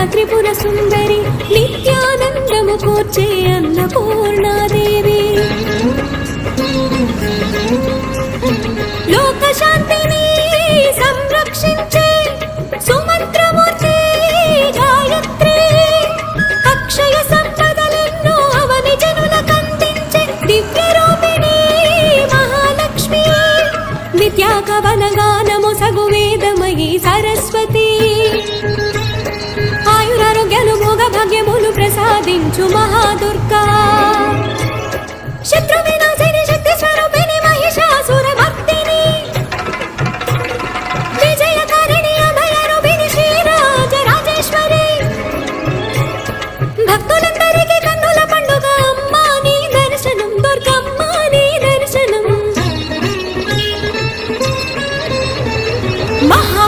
త్రిపుర సుందరి నిత్యానందము కూర్చే అన్నపూర్ణాదేవి లోక శాంతిని సంరక్షించే సుమంత్రమూర్తి గాయత్రి అక్షయ సంపదలెన్నో అవని జనులకందించే దివ్య రూపిణి మహాలక్ష్మి నిత్యాకవన గానము సగు వేదమయీ సరస్వతి ఆయురారోగ్యాలు భోగ భాగ్యములు ప్రసాదించు మహాదుర్గా